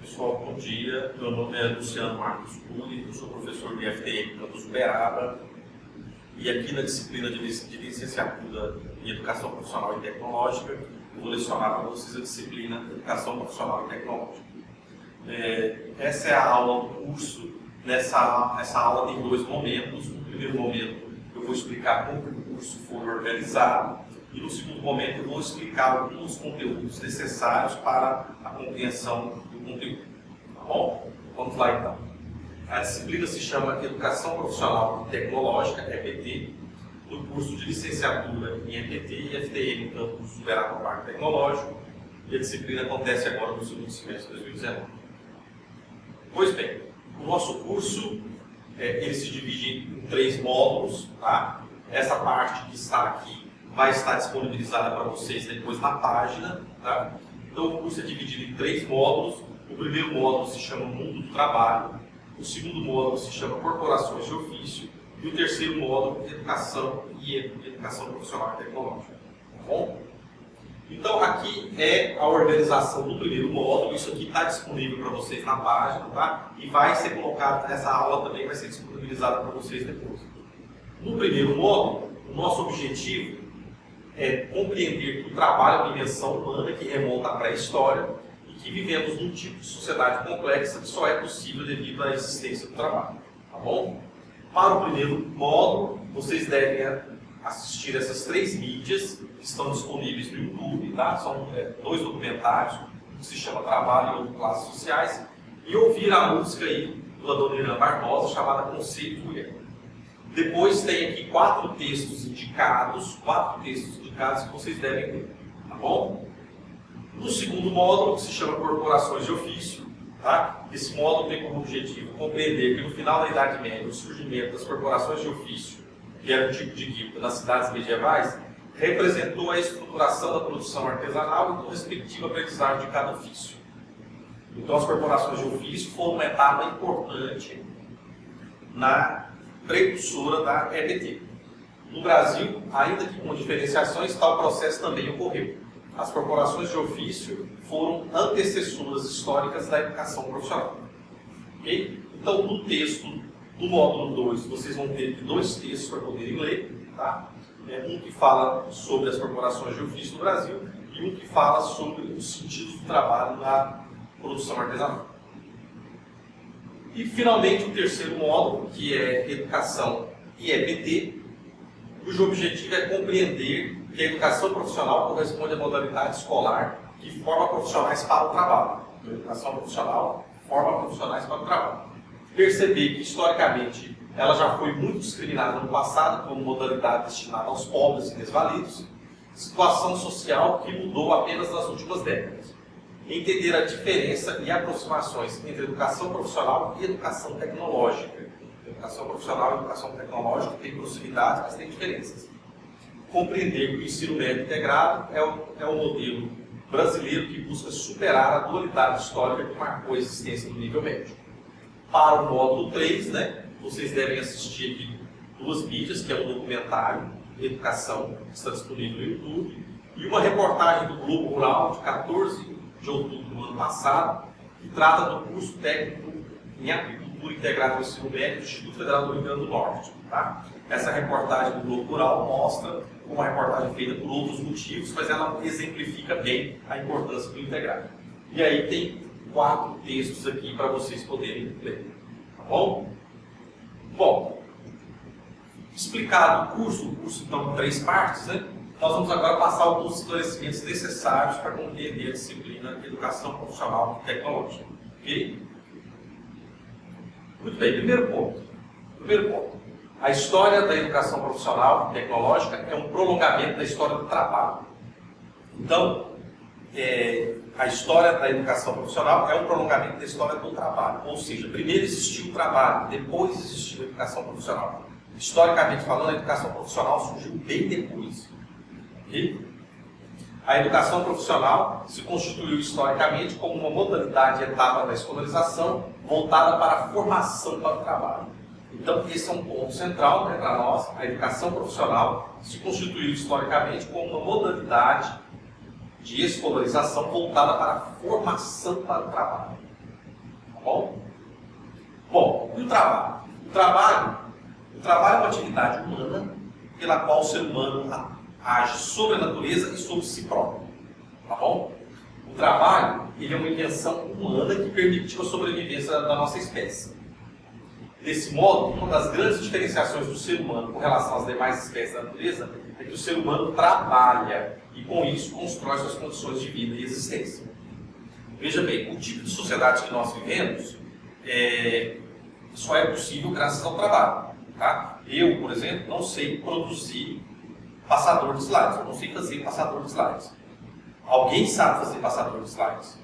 Pessoal, bom dia. Meu nome é Luciano Marcos Cury, eu sou professor do IFTM Campus Uberaba e aqui na disciplina de licenciatura em Educação Profissional e Tecnológica eu vou lecionar para vocês a disciplina Educação Profissional e Tecnológica. Essa é a aula do curso. Essa aula tem dois momentos. No primeiro momento eu vou explicar como o curso foi organizado e no segundo momento eu vou explicar alguns conteúdos necessários para a compreensão do conteúdo. Tá bom? Vamos lá então. A disciplina se chama Educação Profissional e Tecnológica, EPT, do curso de licenciatura em EPT e FTM Campus Uberaba Parque Tecnológico, e a disciplina acontece agora no segundo semestre de 2019. Pois bem, o nosso curso ele se divide em 3 módulos. Tá? Essa parte que está aqui vai estar disponibilizada para vocês depois na página. Tá? Então o curso é dividido em 3 módulos. O primeiro módulo se chama Mundo do Trabalho, o segundo módulo se chama Corporações de Ofício e o terceiro módulo Educação e Educação Profissional e Tecnológica. Tá bom? Então aqui é a organização do primeiro módulo. Isso aqui está disponível para vocês na página, tá? E vai ser colocado, essa aula também vai ser disponibilizada para vocês depois. No primeiro módulo, o nosso objetivo é compreender que o trabalho é uma dimensão humana que remonta à pré-história e que vivemos num tipo de sociedade complexa que só é possível devido à existência do trabalho. Tá bom? Para o primeiro módulo, vocês devem assistir essas 3 mídias que estão disponíveis no YouTube, tá? São 2 documentários, um que se chama Trabalho e outro Classes Sociais, e ouvir a música aí da Dona Irã Barbosa, chamada Conceito de Mulher. Depois tem aqui 4 textos indicados, que vocês devem ler, tá bom? No segundo módulo, que se chama Corporações de Ofício, tá? Esse módulo tem como objetivo compreender que no final da Idade Média, o surgimento das corporações de ofício, que era um tipo de guilda nas cidades medievais, representou a estruturação da produção artesanal e do respectivo aprendizagem de cada ofício. Então as corporações de ofício foram uma etapa importante na precursora da EPT. No Brasil, ainda que com diferenciações, tal processo também ocorreu. As corporações de ofício foram antecessoras históricas da educação profissional. Okay? Então, no texto do módulo 2, vocês vão ter 2 textos para poderem ler. Tá? Um que fala sobre as corporações de ofício no Brasil e um que fala sobre os sentidos do trabalho na produção artesanal. E, finalmente, o terceiro módulo, que é Educação e EPT, cujo objetivo é compreender que a educação profissional corresponde à modalidade escolar que forma profissionais para o trabalho. A educação profissional forma profissionais para o trabalho. Perceber que, historicamente, ela já foi muito discriminada no passado como modalidade destinada aos pobres e desvalidos, situação social que mudou apenas nas últimas décadas. Entender a diferença e aproximações entre educação profissional e educação tecnológica. Educação profissional e educação tecnológica têm proximidades, mas têm diferenças. Compreender que o ensino médio integrado é o modelo brasileiro que busca superar a dualidade histórica que marcou a existência do nível médio. Para o módulo 3, vocês devem assistir aqui 2 mídias, que é um documentário, Educação, que está disponível no YouTube, e uma reportagem do Globo Rural, de 14 de outubro do ano passado, que trata do curso técnico em agricultura integrada ao ensino médio do Instituto Federal do Rio Grande do Norte. Tá? Essa reportagem do Globo Rural mostra uma reportagem feita por outros motivos, mas ela exemplifica bem a importância do integrado. E aí tem 4 textos aqui para vocês poderem ler. Tá bom? Bom, explicado o curso então em 3 partes, nós vamos agora passar alguns esclarecimentos necessários para compreender a disciplina de Educação Profissional e Tecnológica. Ok? Muito bem, primeiro ponto. A história da educação profissional e tecnológica é um prolongamento da história do trabalho. Então, a história da educação profissional é um prolongamento da história do trabalho. Ou seja, primeiro existiu o trabalho, depois existiu a educação profissional. Historicamente falando, a educação profissional surgiu bem depois. Okay? A educação profissional se constituiu historicamente como uma modalidade e etapa da escolarização voltada para a formação para o trabalho. Então, esse é um ponto central para nós. A educação profissional se constituiu historicamente como uma modalidade de escolarização voltada para a formação para o trabalho. Tá bom? Bom, e o trabalho? O trabalho é uma atividade humana pela qual o ser humano age sobre a natureza e sobre si próprio. Tá bom? O trabalho ele é uma invenção humana que permitiu a sobrevivência da nossa espécie. Desse modo, uma das grandes diferenciações do ser humano com relação às demais espécies da natureza é que o ser humano trabalha e, com isso, constrói suas condições de vida e existência. Veja bem, o tipo de sociedade que nós vivemos só é possível graças ao trabalho. Tá? Eu, por exemplo, não sei produzir passador de slides, eu não sei fazer passador de slides. Alguém sabe fazer passador de slides,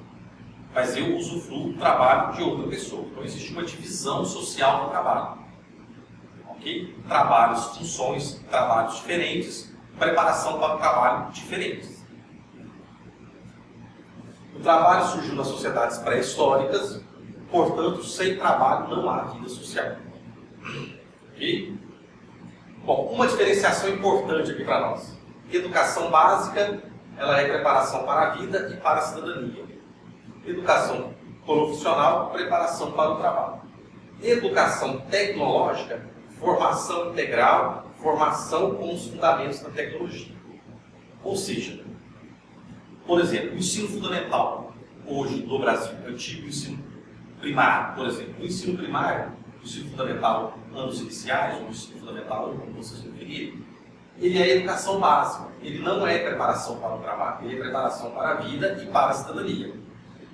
mas eu usufruo do trabalho de outra pessoa. Então existe uma divisão social do trabalho. Ok? Trabalhos, funções, trabalhos diferentes, preparação para o trabalho diferentes. O trabalho surgiu nas sociedades pré-históricas, portanto, sem trabalho não há vida social. Ok? Bom, uma diferenciação importante aqui para nós. Educação básica, ela é preparação para a vida e para a cidadania. Educação profissional, preparação para o trabalho. Educação tecnológica, formação integral, formação com os fundamentos da tecnologia. Ou seja, por exemplo, o ensino fundamental, hoje no Brasil, antigo ensino primário, por exemplo. O ensino primário, o ensino fundamental anos iniciais, o ensino fundamental, como vocês preferirem, ele é educação básica. Ele não é preparação para o trabalho, ele é preparação para a vida e para a cidadania.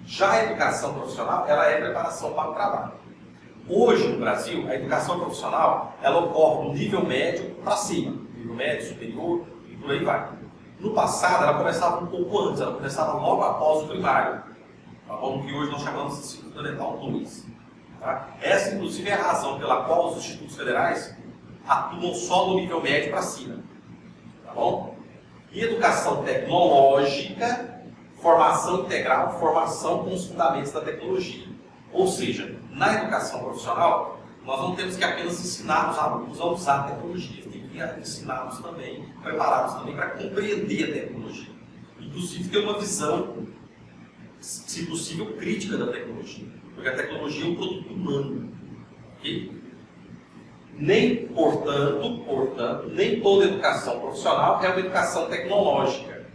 Já a educação profissional, ela é preparação para o trabalho. Hoje, no Brasil, a educação profissional, ela ocorre no nível médio para cima. Nível médio, superior e por aí vai. No passado, ela começava um pouco antes, ela começava logo após o primário. Tá bom? Que hoje nós chamamos de ensino fundamental 2. Tá? Essa, inclusive, é a razão pela qual os institutos federais atuam só no nível médio para cima. Tá bom? E educação tecnológica, formação integral, formação com os fundamentos da tecnologia. Ou seja, na educação profissional, nós não temos que apenas ensinar os alunos a usar a tecnologia, temos que ensiná-los também, prepará-los também para compreender a tecnologia. Inclusive ter uma visão, se possível, crítica da tecnologia. Porque a tecnologia é um produto humano. Okay? Nem, portanto, nem toda educação profissional é uma educação tecnológica.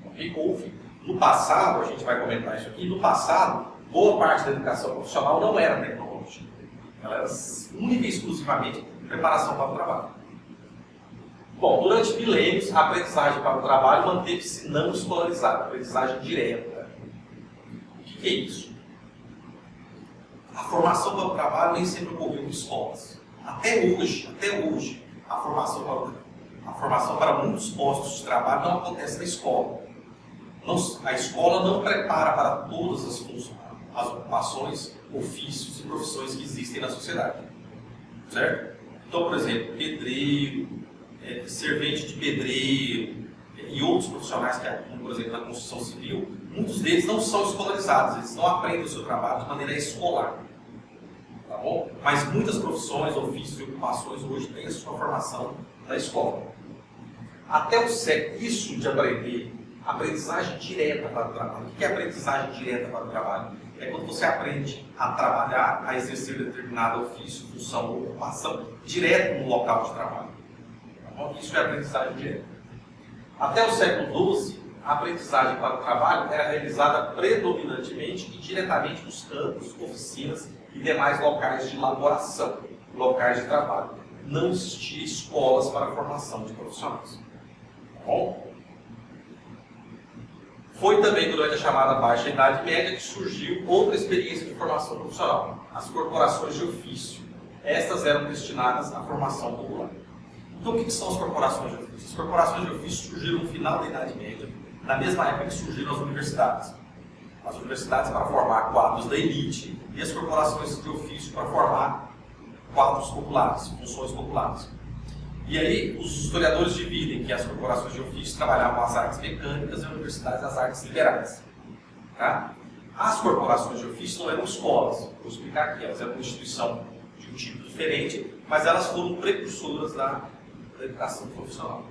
Okay? No passado, a gente vai comentar isso aqui, no passado, boa parte da educação profissional não era tecnológica. Ela era única e exclusivamente preparação para o trabalho. Bom, durante milênios, a aprendizagem para o trabalho manteve-se não escolarizada, aprendizagem direta. O que é isso? A formação para o trabalho nem sempre ocorreu em escolas. Até hoje, a formação para muitos postos de trabalho não acontece na escola. A escola não prepara para todas as ocupações, ofícios e profissões que existem na sociedade. Certo? Então, por exemplo, pedreiro, servente de pedreiro e outros profissionais que atuam, por exemplo, na construção civil, muitos deles não são escolarizados, eles não aprendem o seu trabalho de maneira escolar. Tá bom? Mas muitas profissões, ofícios e ocupações hoje têm a sua formação na escola. Até o século, isso de aprendizagem direta para o trabalho. O que é aprendizagem direta para o trabalho? É quando você aprende a trabalhar, a exercer determinado ofício, função ou ocupação direto no local de trabalho. Tá bom? Isso é aprendizagem direta. Até o século XII, a aprendizagem para o trabalho era realizada predominantemente e diretamente nos campos, oficinas e demais locais de elaboração, locais de trabalho. Não existia escolas para a formação de profissionais. Tá bom? Foi também durante a chamada Baixa Idade Média que surgiu outra experiência de formação profissional, as corporações de ofício. Estas eram destinadas à formação popular. Então, o que são as corporações de ofício? As corporações de ofício surgiram no final da Idade Média, na mesma época que surgiram as universidades. As universidades para formar quadros da elite e as corporações de ofício para formar quadros populares, funções populares. E aí, os historiadores dividem que as corporações de ofício trabalhavam as artes mecânicas e as universidades as artes liberais. Tá? As corporações de ofício não eram escolas, vou explicar aqui, elas eram uma instituição de um tipo diferente, mas elas foram precursoras da educação profissional.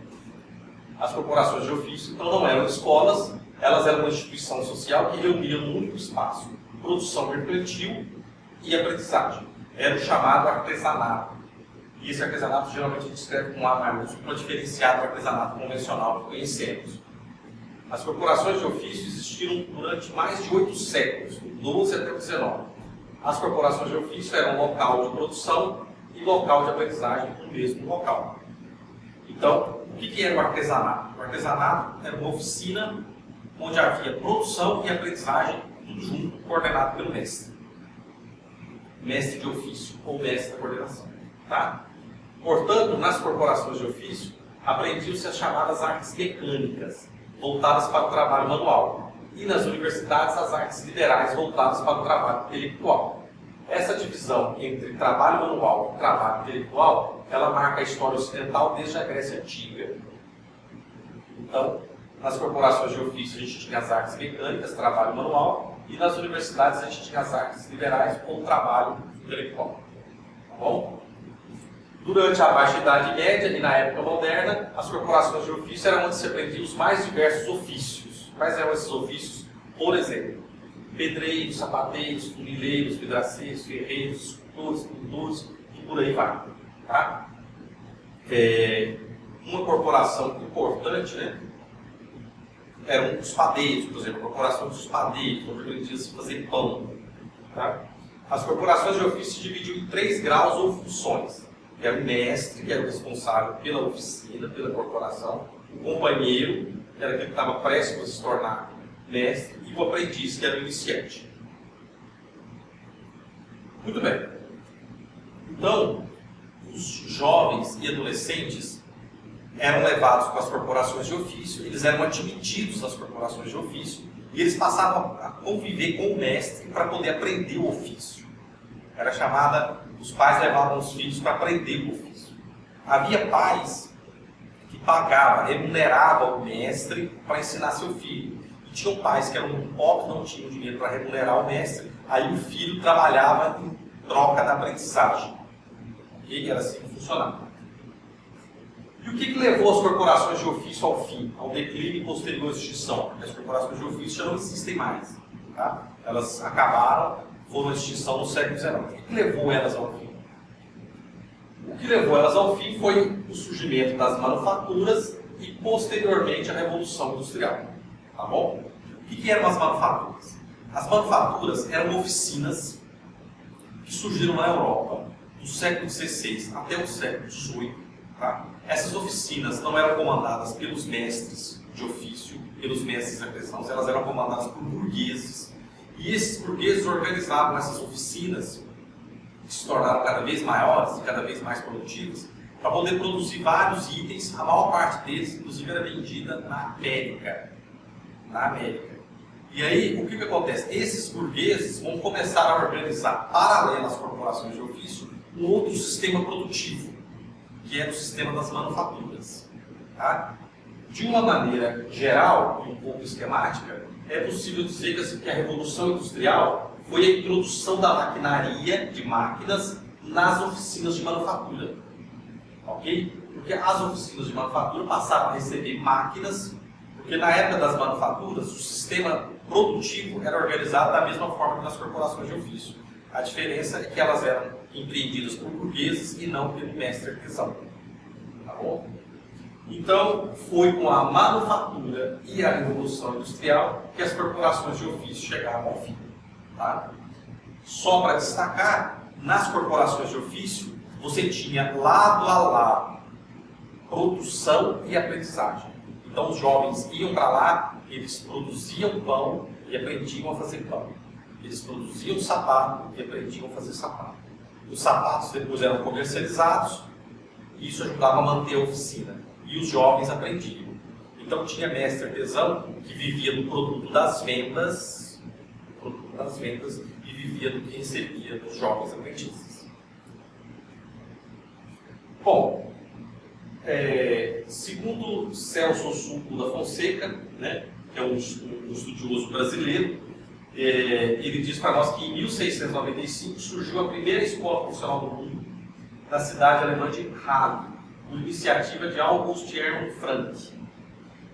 As corporações de ofício, então, não eram escolas, elas eram uma instituição social que reunia num único espaço produção mercantil e aprendizagem. Era o chamado artesanato. E esse artesanato geralmente a gente escreve com A maiúsculo para diferenciar do artesanato convencional que conhecemos. As corporações de ofício existiram durante mais de 8 séculos, do 12 até o 19. As corporações de ofício eram local de produção e local de aprendizagem no mesmo local. Então, o que era o artesanato? O artesanato era uma oficina onde havia produção e aprendizagem, tudo junto, coordenado pelo mestre. Mestre de ofício ou mestre da coordenação. Tá? Portanto, nas corporações de ofício, aprendiam-se as chamadas artes mecânicas, voltadas para o trabalho manual. E nas universidades, as artes liberais, voltadas para o trabalho intelectual. Essa divisão entre trabalho manual e trabalho intelectual, ela marca a história ocidental desde a Grécia Antiga. Então, nas corporações de ofício, a gente tinha as artes mecânicas, trabalho manual, e nas universidades, a gente tinha as artes liberais ou trabalho intelectual. Tá bom? Durante a Baixa Idade Média e na época moderna, as corporações de ofício eram onde se aprendiam os mais diversos ofícios. Quais eram esses ofícios? Por exemplo, pedreiros, sapateiros, funileiros, vidraceiros, ferreiros, escultores, pintores e por aí vai. Tá? Uma corporação importante, né, eram os padeiros, por exemplo, a corporação dos padeiros, onde aprendia-se a fazer pão. Tá? As corporações de ofício se dividiam em 3 graus ou funções. Que era o mestre, que era o responsável pela oficina, pela corporação, o companheiro, que era aquele que estava prestes a se tornar mestre, e o aprendiz, que era o iniciante. Muito bem. Então, os jovens e adolescentes eram levados para as corporações de ofício, eles eram admitidos nas corporações de ofício, e eles passavam a conviver com o mestre para poder aprender o ofício. Era chamada... Os pais levavam os filhos para aprender o ofício. Havia pais que pagavam, remuneravam o mestre para ensinar seu filho. E tinham pais que eram muito pobres, não tinham dinheiro para remunerar o mestre, aí o filho trabalhava em troca da aprendizagem. E era assim que funcionava. E o que levou as corporações de ofício ao fim, ao declínio e posterior extinção? Porque as corporações de ofício já não existem mais. Tá? Elas acabaram, foram a extinção no século XIX. O que levou elas ao fim? O que levou elas ao fim foi o surgimento das manufaturas e, posteriormente, a Revolução Industrial. Tá bom? O que eram as manufaturas? As manufaturas eram oficinas que surgiram na Europa do século XVI até o século XVIII. Tá? Essas oficinas não eram comandadas pelos mestres de ofício, pelos mestres artesãos, elas eram comandadas por burgueses. E esses burgueses organizavam essas oficinas, que se tornaram cada vez maiores e cada vez mais produtivas, para poder produzir vários itens. A maior parte deles, inclusive, era vendida na América. Na América. E aí, o que acontece? Esses burgueses vão começar a organizar, paralelo às corporações de ofício, um outro sistema produtivo, que é o sistema das manufaturas. Tá? De uma maneira geral e um pouco esquemática, é possível dizer que a Revolução Industrial foi a introdução da maquinaria de máquinas nas oficinas de manufatura. Ok? Porque as oficinas de manufatura passaram a receber máquinas, porque na época das manufaturas, o sistema produtivo era organizado da mesma forma que nas corporações de ofício. A diferença é que elas eram empreendidas por burgueses e não pelo mestre artesão. Tá bom? Então, foi com a manufatura e a Revolução Industrial que as corporações de ofício chegaram ao fim. Tá? Só para destacar, nas corporações de ofício, você tinha lado a lado produção e aprendizagem. Então, os jovens iam para lá, eles produziam pão e aprendiam a fazer pão. Eles produziam sapato e aprendiam a fazer sapato. Os sapatos depois eram comercializados e isso ajudava a manter a oficina. E os jovens aprendiam. Então tinha mestre artesão que vivia do produto das vendas, e vivia do que recebia dos jovens aprendizes. Bom, segundo Celso Sulco da Fonseca, né, que é um estudioso brasileiro, ele diz para nós que em 1695 surgiu a primeira escola profissional do mundo na cidade alemã de Halle, por iniciativa de August Hermann Frank,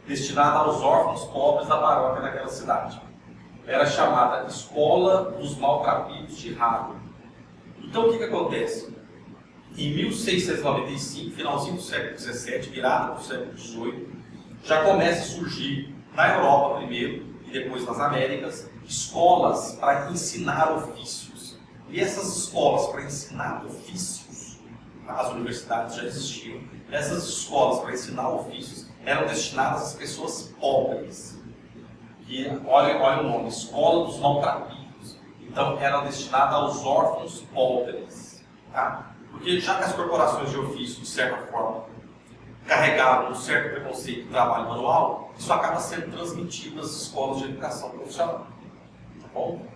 destinada aos órfãos pobres da paróquia daquela cidade. Era chamada Escola dos Maltrapilhos de Halle. Então, o que acontece? Em 1695, finalzinho do século XVII, virada do século XVIII, já começa a surgir, na Europa primeiro, e depois nas Américas, escolas para ensinar ofícios. E essas escolas para ensinar ofícios, as universidades já existiam, essas escolas para ensinar ofícios eram destinadas às pessoas pobres. E olha o nome, Escola dos Maltrapilhos. Então, eram destinadas aos órfãos pobres. Tá? Porque já que as corporações de ofício, de certa forma, carregavam um certo preconceito de trabalho manual, isso acaba sendo transmitido nas escolas de educação profissional. Tá bom?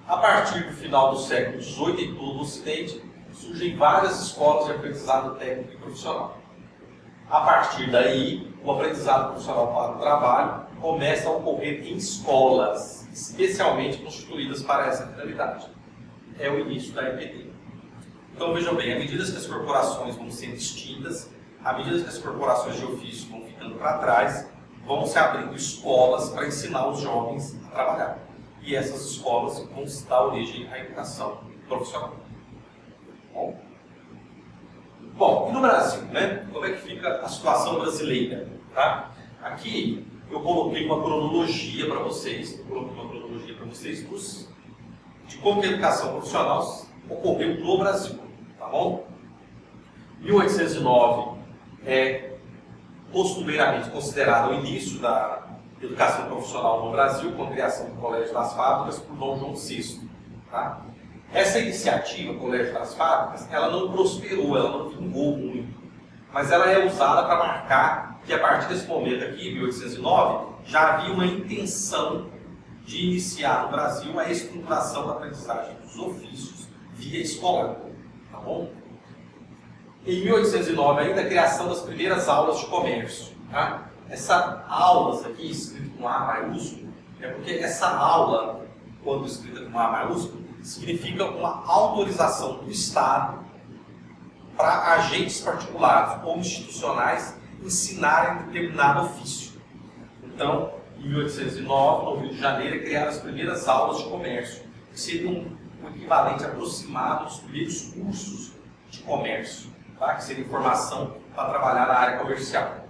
A partir do final do século XVIII, em todo o Ocidente, surgem várias escolas de aprendizado técnico e profissional. A partir daí, o aprendizado profissional para o trabalho começa a ocorrer em escolas, especialmente constituídas para essa finalidade. É o início da EPD. Então vejam bem, à medida que as corporações vão sendo extintas, à medida que as corporações de ofício vão ficando para trás, vão se abrindo escolas para ensinar os jovens a trabalhar. E essas escolas vão dar origem à educação profissional. Bom, e no Brasil, né? Como é que fica a situação brasileira? Tá? Aqui eu coloquei uma cronologia para vocês, de como que a educação profissional ocorreu no Brasil, tá bom? 1809 é costumeiramente considerado o início da educação profissional no Brasil, com a criação do Colégio das Fábricas por Dom João VI. Tá? Essa iniciativa, o Colégio das Fábricas, ela não prosperou, ela não vingou muito, mas ela é usada para marcar que a partir desse momento aqui, 1809, já havia uma intenção de iniciar no Brasil a estruturação da aprendizagem dos ofícios via escolar. Tá bom? Em 1809, ainda a criação das primeiras aulas de comércio. Tá? Essas aulas aqui, escritas com A maiúsculo, é porque essa aula, quando escrita com A maiúsculo, significa uma autorização do Estado para agentes particulares ou institucionais ensinarem determinado ofício. Então, em 1809, no Rio de Janeiro, criaram as primeiras aulas de comércio, que seriam um equivalente aproximado dos primeiros cursos de comércio, tá? Que seria formação para trabalhar na área comercial.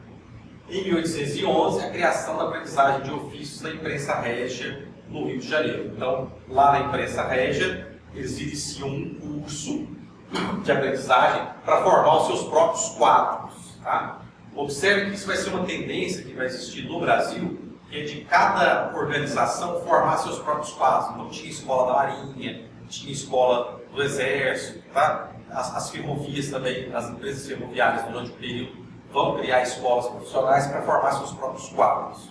Em 1811, a criação da aprendizagem de ofícios da imprensa régia no Rio de Janeiro. Então, lá na imprensa régia, eles iniciam um curso de aprendizagem para formar os seus próprios quadros. Tá? Observe que isso vai ser uma tendência que vai existir no Brasil, que é de cada organização formar seus próprios quadros. Então, tinha escola da Marinha, tinha escola do Exército, tá? As ferrovias também, as empresas ferroviárias durante o período vão criar escolas profissionais para formar seus próprios quadros.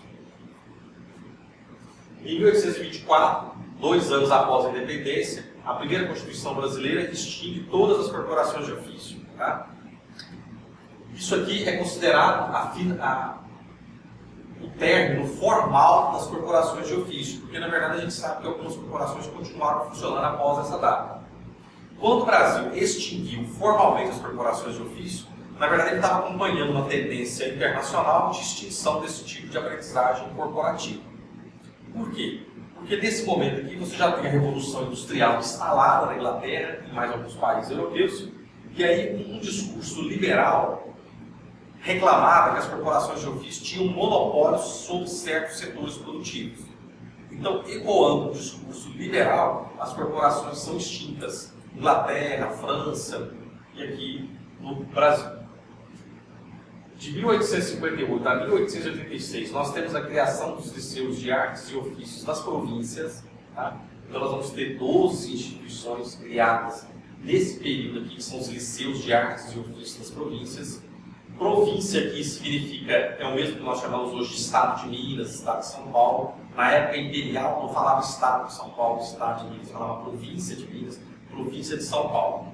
Em 1824, 2 anos após a independência, a primeira Constituição brasileira extingue todas as corporações de ofício. Tá? Isso aqui é considerado o término formal das corporações de ofício, porque na verdade a gente sabe que algumas corporações continuaram funcionando após essa data. Quando o Brasil extinguiu formalmente as corporações de ofício, na verdade ele estava acompanhando uma tendência internacional de extinção desse tipo de aprendizagem corporativa. Por quê? Porque nesse momento aqui você já tem a Revolução Industrial instalada na Inglaterra e mais alguns países europeus, e aí um discurso liberal reclamava que as corporações de ofício tinham monopólios sobre certos setores produtivos. Então, ecoando o discurso liberal, as corporações são extintas. Inglaterra, França e aqui no Brasil. De 1858 a 1886, nós temos a criação dos liceus de artes e ofícios nas províncias. Tá? Então, nós vamos ter 12 instituições criadas nesse período aqui, que são os liceus de artes e ofícios das províncias. Província aqui significa, é o mesmo que nós chamamos hoje de Estado de Minas, Estado de São Paulo. Na época imperial, não falava Estado de São Paulo, Estado de Minas, falava Província de Minas, Província de São Paulo.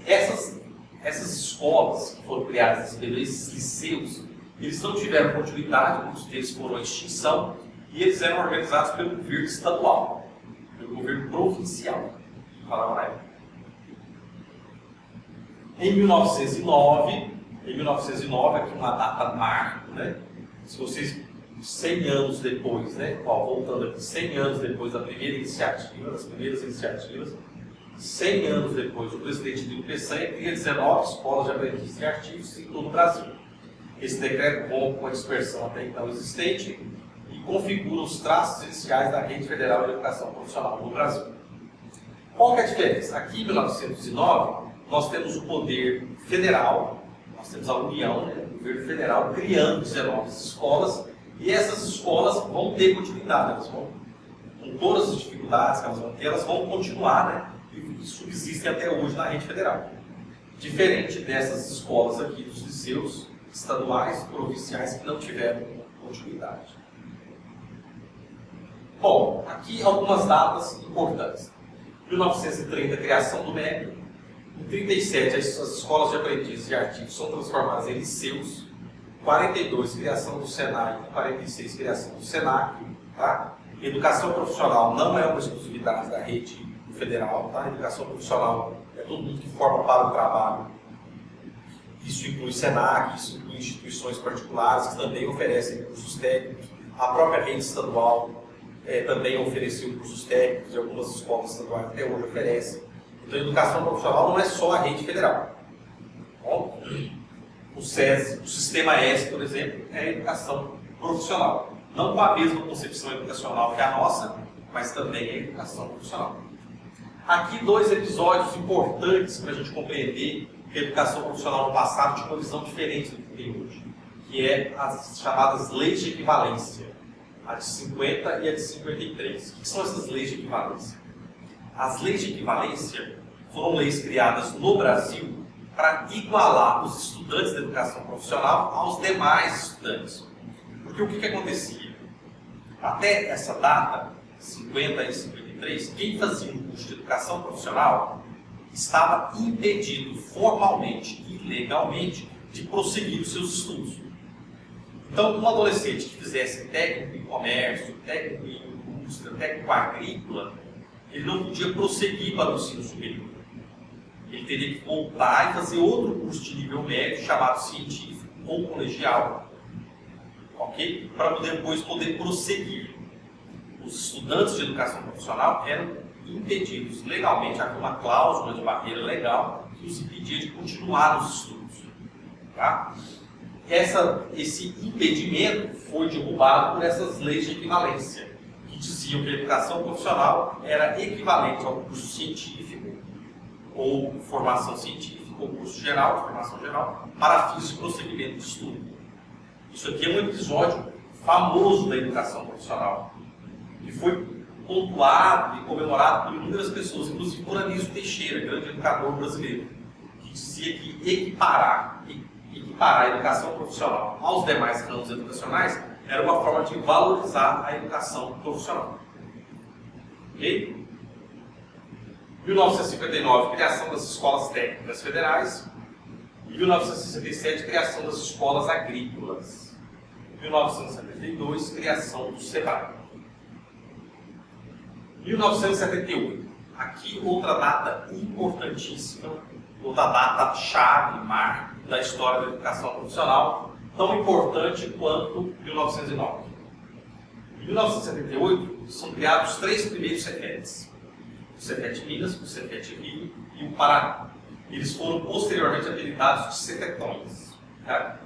Essas escolas que foram criadas, esses liceus, eles não tiveram continuidade, muitos deles foram à extinção, e eles eram organizados pelo governo estadual, pelo governo provincial, que falava na época. Em 1909, aqui uma data marco, né? Se vocês, 100 anos depois, né? Voltando aqui, 100 anos depois da primeira iniciativa, das primeiras iniciativas, 100 anos depois, o presidente Nilo Peçanha cria 19 escolas de aprendizes e artigos em todo o Brasil. Esse decreto rompe com a dispersão até então existente e configura os traços iniciais da Rede Federal de Educação Profissional no Brasil. Qual que é a diferença? Aqui, em 1909, nós temos o poder federal, nós temos a União, né, o governo federal, criando 19 escolas, e essas escolas vão ter continuidade, elas vão, com todas as dificuldades que elas vão ter, elas vão continuar, né, e subsistem até hoje na rede federal. Diferente dessas escolas aqui, dos liceus estaduais, provinciais, que não tiveram continuidade. Bom, aqui algumas datas importantes. 1930, criação do MEC. Em 37, as escolas de aprendizes e artigos são transformadas em liceus. 42, criação do SENAI. 46, criação do SENAC. Tá? Educação profissional não é uma exclusividade da rede federal. Tá? Educação profissional é todo mundo que forma para o trabalho. Isso inclui SENAC, isso inclui instituições particulares que também oferecem cursos técnicos. A própria rede estadual também ofereceu cursos técnicos, e algumas escolas estaduais até hoje oferecem. Então, a educação profissional não é só a rede federal. Bom, o SESI, o Sistema S, por exemplo, é a educação profissional. Não com a mesma concepção educacional que a nossa, mas também é a educação profissional. Aqui, dois episódios importantes para a gente compreender que a educação profissional no passado tinha uma visão diferente do que tem hoje, que é as chamadas leis de equivalência. A de 50 e a de 53. O que são essas leis de equivalência? As leis de equivalência foram leis criadas no Brasil para igualar os estudantes da educação profissional aos demais estudantes. Porque o que acontecia? Até essa data, 50 e 53, quem fazia um curso de educação profissional estava impedido formalmente e legalmente de prosseguir os seus estudos. Então, um adolescente que fizesse técnico em comércio, técnico em indústria, técnico agrícola, ele não podia prosseguir para o ensino superior. Ele teria que voltar e fazer outro curso de nível médio, chamado científico ou colegial, ok? Para depois poder prosseguir. Os estudantes de educação profissional eram impedidos legalmente, havia uma cláusula de barreira legal que os impedia de continuar os estudos. Tá? Esse impedimento foi derrubado por essas leis de equivalência, que diziam que a educação profissional era equivalente ao curso científico, ou formação científica, ou curso geral, formação geral, para fins de prosseguimento de estudo. Isso aqui é um episódio famoso da educação profissional, que foi pontuado e comemorado por inúmeras pessoas, inclusive por Anísio Teixeira, grande educador brasileiro, que dizia que equiparar a educação profissional aos demais ramos educacionais era uma forma de valorizar a educação profissional. Ok? 1959, criação das escolas técnicas federais. 1967, criação das escolas agrícolas. 1972, criação do SEBRAE. 1978, aqui outra data importantíssima, outra data chave, marca da história da educação profissional, tão importante quanto 1909. Em 1978, são criados os três primeiros CEFETs. O CEFET Minas, o CEFET Rio e o Paraná. Eles foram posteriormente apelidados de CEFETões. Tá?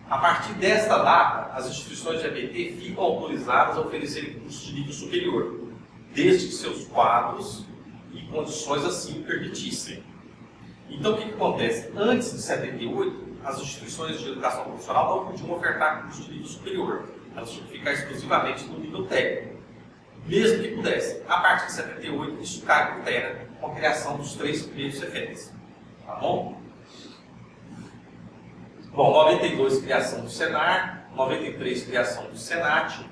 A partir desta data, as instituições de EBT ficam autorizadas a oferecerem cursos de nível superior, desde que seus quadros e condições assim permitissem. Então, o que acontece? Antes de 78, as instituições de educação profissional não podiam ofertar curso de nível superior. Elas tinham que ficar exclusivamente no nível técnico. Mesmo que pudessem. A partir de 78, isso cai por terra com a criação dos três primeiros CEFETs. Tá bom? Bom, 92, criação do SENAR. 93, criação do SENAT.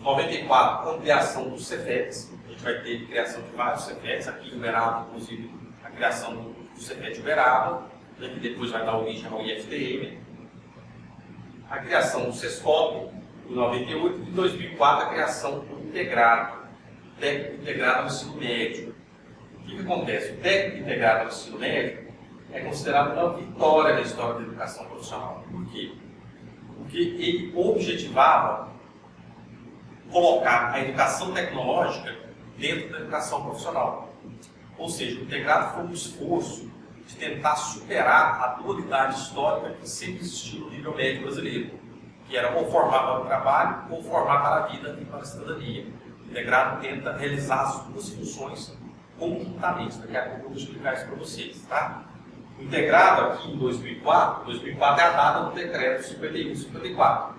94, ampliação dos CEFETs. A gente vai ter criação de vários CEFETs. Aqui em Uberaba, inclusive, a criação do CEFET Uberaba, que depois vai dar origem ao IFTM. A criação do SESCOP, em 98, e em 2004 a criação do integrado, técnico integrado ao ensino médio. O que acontece? O técnico integrado ao ensino médio é considerado uma vitória na história da educação profissional. Por quê? Porque ele objetivava colocar a educação tecnológica dentro da educação profissional. Ou seja, o integrado foi um esforço de tentar superar a dualidade histórica que sempre existiu no nível médio brasileiro, que era ou formar para o trabalho ou formar para a vida e para a cidadania. O integrado tenta realizar as duas funções conjuntamente. Daqui a pouco eu vou explicar isso para vocês. Tá? O integrado aqui em 2004 é a data do decreto 51/54.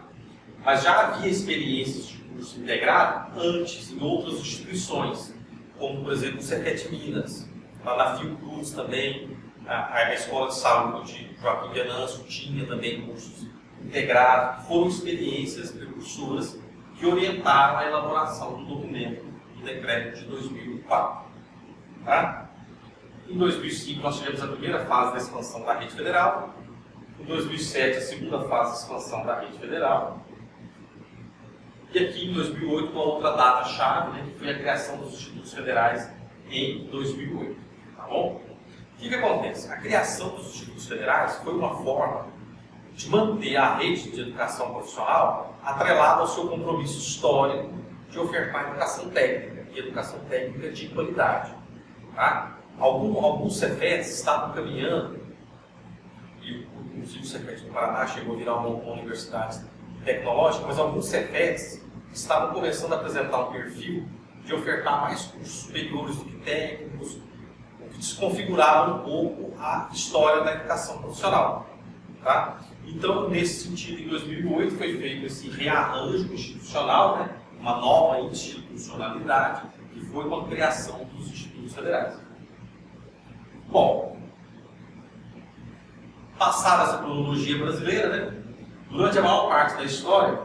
Mas já havia experiências de curso integrado antes em outras instituições, como por exemplo o Cefet Minas, lá na Fiocruz também, a Escola de Saúde Joaquim Venâncio tinha também cursos integrados. Foram experiências precursoras que orientaram a elaboração do documento do decreto de 2004. Tá? Em 2005 nós tivemos a primeira fase da expansão da rede federal, em 2007 a segunda fase da expansão da rede federal, e aqui em 2008 uma outra data-chave, né, que foi a criação dos institutos federais em 2008. Tá bom? O que acontece? A criação dos institutos federais foi uma forma de manter a rede de educação profissional atrelada ao seu compromisso histórico de ofertar educação técnica, e educação técnica de qualidade. Tá? Alguns Cefets estavam caminhando, e inclusive o Cefet do Paraná chegou a virar uma universidade tecnológica, mas alguns Cefets estavam começando a apresentar um perfil de ofertar mais cursos superiores do que técnicos, o que desconfigurava um pouco a história da educação profissional. Tá? Então, nesse sentido, em 2008 foi feito esse rearranjo institucional, né? Uma nova institucionalidade, que foi com a criação dos institutos federais. Bom, passada essa cronologia brasileira, né? Durante a maior parte da história,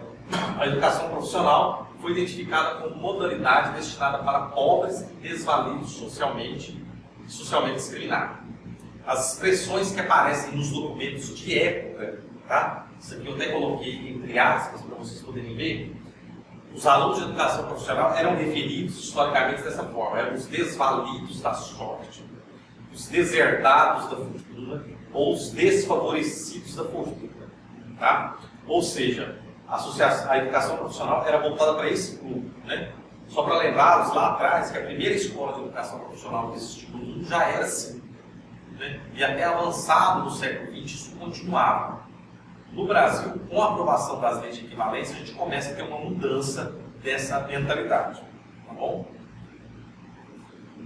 a educação profissional foi identificada como modalidade destinada para pobres e desvalidos socialmente discriminados. As expressões que aparecem nos documentos de época, tá? Isso aqui eu até coloquei entre aspas para vocês poderem ver. Os alunos de educação profissional eram referidos historicamente dessa forma: eram os desvalidos da sorte, os deserdados da fortuna ou os desfavorecidos da fortuna. Tá? Ou seja, a educação profissional era voltada para esse grupo. Né? Só para lembrá-los lá atrás que a primeira escola de educação profissional que existiu no mundo já era assim. Né? E até avançado no século XX isso continuava. No Brasil, com a aprovação das leis de equivalência, a gente começa a ter uma mudança dessa mentalidade. Tá bom?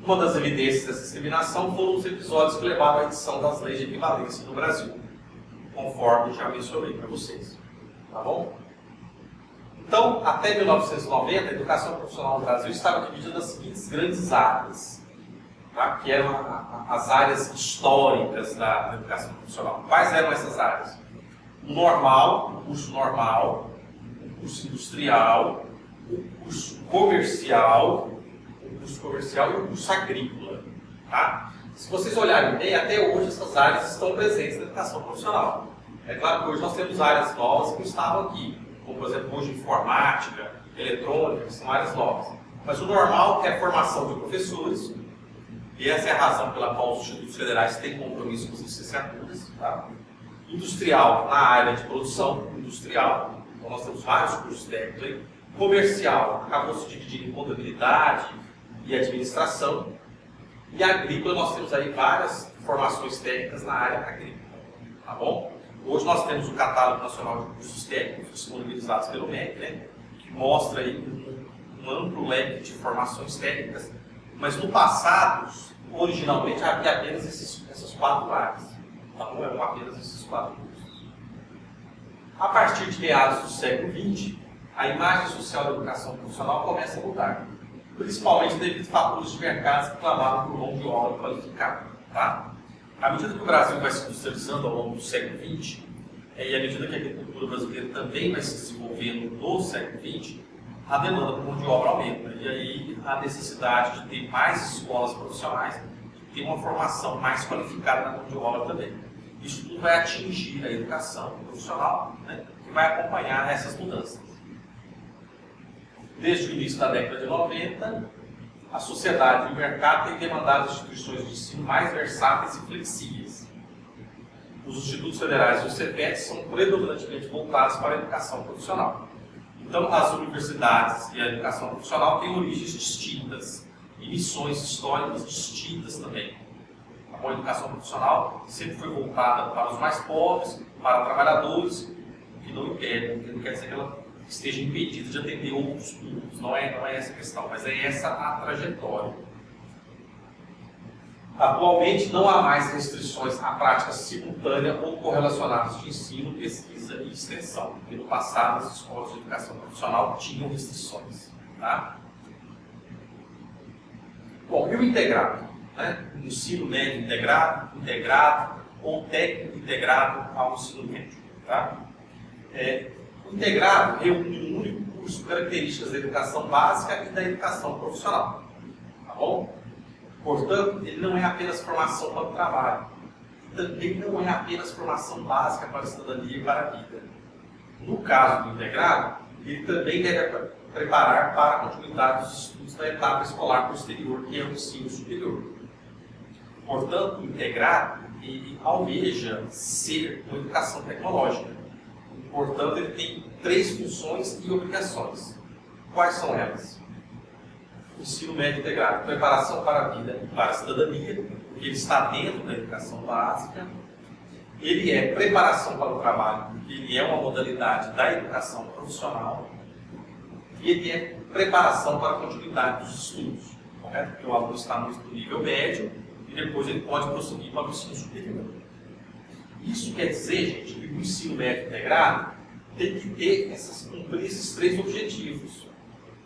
Uma das evidências dessa discriminação foram os episódios que levaram à edição das leis de equivalência no Brasil, conforme já mencionei para vocês. Tá bom? Então, até 1990, a educação profissional no Brasil estava dividida nas seguintes grandes áreas, tá? Que eram as áreas históricas da educação profissional. Quais eram essas áreas? O normal, o curso normal, o curso industrial, o curso comercial e o curso agrícola. Tá? Se vocês olharem bem, até hoje essas áreas estão presentes na educação profissional. É claro que hoje nós temos áreas novas que não estavam aqui, como por exemplo hoje informática, eletrônica, que são áreas novas. Mas o normal é a formação de professores, e essa é a razão pela qual os institutos federais têm compromisso com as licenciaturas. Tá? Industrial, na área de produção industrial, então nós temos vários cursos técnicos aí. Comercial, acabou se dividindo em contabilidade e administração. E agrícola, nós temos aí várias formações técnicas na área agrícola. Tá bom? Hoje nós temos o Catálogo Nacional de Cursos Técnicos disponibilizados pelo MEC, né, que mostra aí um amplo leque de formações técnicas, mas no passado, originalmente, havia apenas essas 4 áreas. Tá bom? Eram apenas esses 4 cursos. A partir de meados do século XX, a imagem social da educação profissional começa a mudar, principalmente devido a fatores de mercado que clamavam por mão de obra qualificada. Tá? À medida que o Brasil vai se industrializando ao longo do século XX, e à medida que a agricultura brasileira também vai se desenvolvendo no século XX, a demanda por mão de obra aumenta. E aí a necessidade de ter mais escolas profissionais, de ter uma formação mais qualificada na mão de obra também. Isso tudo vai atingir a educação profissional, né, que vai acompanhar essas mudanças. Desde o início da década de 90, a sociedade e o mercado têm demandado instituições de ensino mais versáteis e flexíveis. Os institutos federais e os Cefets são predominantemente voltados para a educação profissional. Então, as universidades e a educação profissional têm origens distintas e missões históricas distintas também. A educação profissional sempre foi voltada para os mais pobres, para trabalhadores, o que não impede, não quer dizer que ela esteja impedida de atender outros públicos, não é essa a questão, mas é essa a trajetória. Atualmente não há mais restrições à prática simultânea ou correlacionadas de ensino, pesquisa e extensão, porque no passado as escolas de educação profissional tinham restrições. Tá? Bom, e o integrado? Né? Ensino médio integrado ou técnico integrado ao ensino médio. Tá? O integrado reúne um único curso características da educação básica e da educação profissional. Tá bom? Portanto, ele não é apenas formação para o trabalho, também não é apenas formação básica para a cidadania e para a vida. No caso do integrado, ele também deve preparar para a continuidade dos estudos da etapa escolar posterior, que é o ensino superior. Portanto, o integrado, ele almeja ser uma educação tecnológica. Portanto, ele tem 3 funções e obrigações. Quais são elas? Ensino médio integrado, preparação para a vida e para a cidadania, porque ele está dentro da educação básica. Ele é preparação para o trabalho, porque ele é uma modalidade da educação profissional. E ele é preparação para a continuidade dos estudos, correto? Porque o aluno está no nível médio e depois ele pode prosseguir para o ensino superior. Isso quer dizer, gente, que o ensino médio integrado tem que cumprir esses 3 objetivos.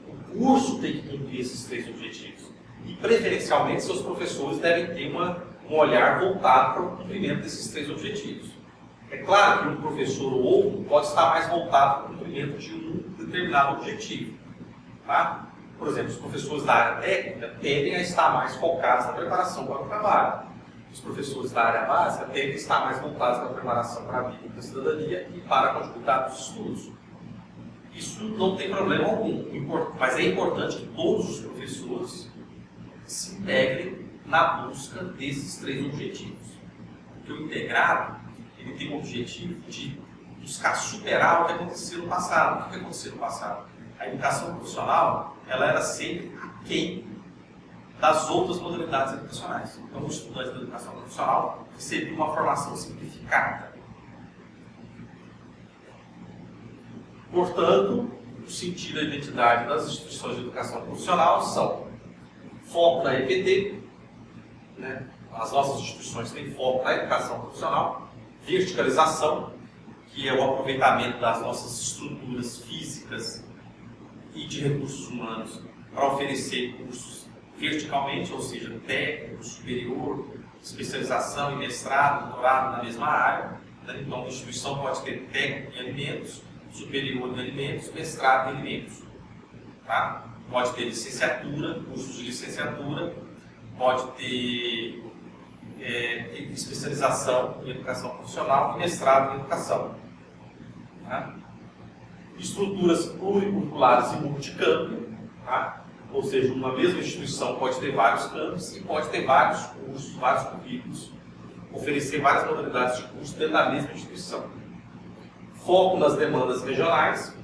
O curso tem que cumprir esses 3 objetivos. E, preferencialmente, seus professores devem ter um olhar voltado para o cumprimento desses 3 objetivos. É claro que um professor ou outro pode estar mais voltado para o cumprimento de um determinado objetivo. Tá? Por exemplo, os professores da área técnica tendem a estar mais focados na preparação para o trabalho. Os professores da área básica tendem a estar mais voltados para a preparação para a vida e para a cidadania e para a continuidade dos estudos. Isso não tem problema algum, mas é importante que todos os professores se integrem na busca desses 3 objetivos. Porque o integrado, ele tem o objetivo de buscar superar o que aconteceu no passado. O que aconteceu no passado? A educação profissional, ela era sempre aquém das outras modalidades educacionais. Então, o estudante da educação profissional recebia uma formação simplificada. Portanto, o sentido e a identidade das instituições de educação profissional são foco na EPT, né? As nossas instituições têm foco na educação profissional, verticalização, que é o aproveitamento das nossas estruturas físicas e de recursos humanos para oferecer cursos verticalmente, ou seja, técnico, superior, especialização e mestrado, doutorado na mesma área. Né? Então, a instituição pode ter técnico em alimentos, superior em alimentos, mestrado em alimentos. Tá? Pode ter licenciatura, cursos de licenciatura, pode ter especialização em educação profissional e mestrado em educação. Tá? Estruturas pluricurriculares e multicampo, tá? Ou seja, uma mesma instituição pode ter vários campos e pode ter vários cursos, vários currículos, oferecer várias modalidades de curso dentro da mesma instituição. Foco nas demandas regionais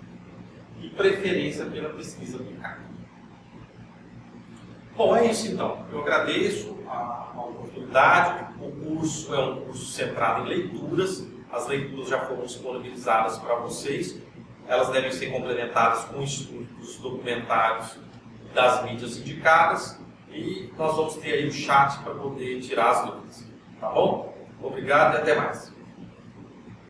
e preferência pela pesquisa aplicada. Bom, é isso então. Eu agradeço a oportunidade. O curso é um curso centrado em leituras. As leituras já foram disponibilizadas para vocês. Elas devem ser complementadas com estudos documentários das mídias indicadas. E nós vamos ter aí o chat para poder tirar as dúvidas. Tá bom? Obrigado e até mais.